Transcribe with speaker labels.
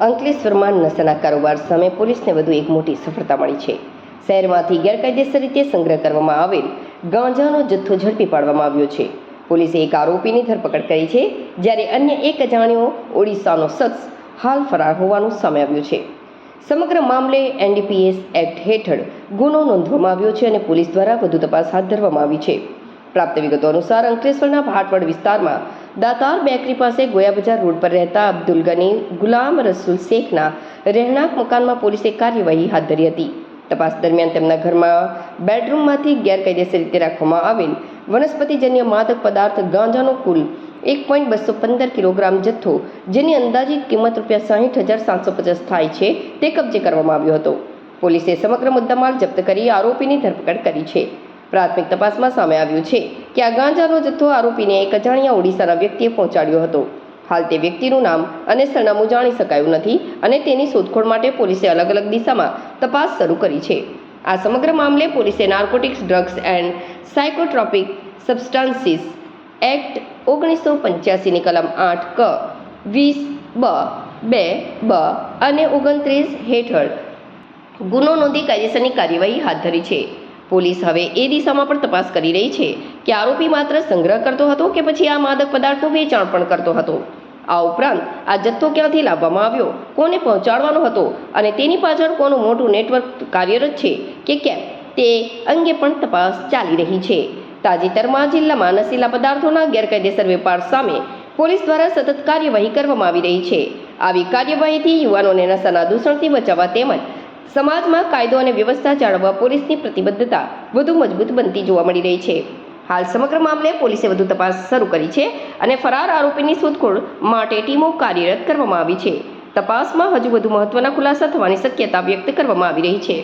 Speaker 1: અંકલેશ્વરમાં નશાના કારોબાર સામે પોલીસને વધુ એક મોટી સફળતા મળી છે। શહેરમાંથી ગેરકાયદેસર રીતે સંગ્રહ કરવામાં આવેલ ગાંજાનો જથ્થો ઝડપી પાડવામાં આવ્યો છે। પોલીસે એક આરોપીની ધરપકડ કરી છે, જ્યારે અન્ય એક અજાણ્યો ઓડિશાનો શખ્સ હાલ ફરાર હોવાનું સામે આવ્યું છે। સમગ્ર મામલે એનડીપીએસ એક્ટ હેઠળ ગુનો નોંધવામાં આવ્યો છે અને પોલીસ દ્વારા વધુ તપાસ હાથ ધરવામાં આવી છે। પ્રાપ્ત વિગતો અનુસાર અંકલેશ્વરના ભાટવડ વિસ્તારમાં દાતાર બેકરી પાસે ગોયા બજાર રોડ પર રહેતા અબ્દુલ ગની ગુલામ રસુલ શેખના રહેણાંક મકાનમાં પોલીસે કાર્યવાહી હાથ ધરી હતી। તપાસ દરમિયાન તેમના ઘરમાં બેડરૂમમાંથી ગેરકાયદેસર રીતે રાખવામાં આવેલ વનસ્પતિજન્ય માદક પદાર્થ ગાંજાનો કુલ 1.215 કિલોગ્રામ જથ્થો, જેની અંદાજિત કિંમત ₹60,750 થાય છે, તે કબજે કરવામાં આવ્યો હતો। પોલીસે સમગ્ર મુદ્દામાલ જપ્ત કરી આરોપીની ધરપકડ કરી છે। પ્રાથમિક તપાસમાં સામે આવ્યું છે કે આ ગાંજાનો જથ્થો આરોપીને એક અજાણ્યા ઓડિશાના વ્યક્તિએ પહોંચાડ્યો હતો। હાલ તે વ્યક્તિનું નામ અને સરનામું જાણી શકાયું નથી અને તેની શોધખોળ માટે પોલીસે અલગ અલગ દિશામાં તપાસ શરૂ કરી છે। આ સમગ્ર મામલે પોલીસે narcotics, drugs and psychotropic substances act 1985ની કલમ 8 ક 20 બ 2 બ અને 29 હેઠળ ગુનો નોંધી કાયદેસરની કાર્યવાહી હાથ ધરી છે। પોલીસ હવે એ દિશામાં પણ તપાસ કરી રહી છે કે આરોપી માત્ર સંગ્રહ કરતો હતો કે પછી આ માદક પદાર્થનું વેચાણ પણ કરતો હતો। આ ઉપરાંત આ જથ્થો ક્યાંથી લાવવામાં આવ્યો, કોને પહોંચાડવાનો હતો અને તેની પાછળ કોનું મોટું નેટવર્ક કાર્યરત છે કે કેમ, તે અંગે પણ તપાસ ચાલી રહી છે। તાજેતરમાં જિલ્લામાં નશીલા પદાર્થોના ગેરકાયદેસર વેપાર સામે પોલીસ દ્વારા સતત કાર્યવાહી કરવામાં આવી રહી છે। આવી કાર્યવાહીથી યુવાનોને નશાના દૂષણથી બચાવવા તેમજ સમાજમાં કાયદો અને વ્યવસ્થા જાળવવા પોલીસની પ્રતિબદ્ધતા વધુ મજબૂત બનતી જોવા મળી રહી છે। હાલ સમગ્ર મામલે પોલીસે વધુ તપાસ શરૂ કરી છે અને ફરાર આરોપીની શોધખોળ માટે ટીમો કાર્યરત કરવામાં આવી છે। તપાસમાં હજુ વધુ મહત્વના ખુલાસા થવાની શક્યતા વ્યક્ત કરવામાં આવી રહી છે।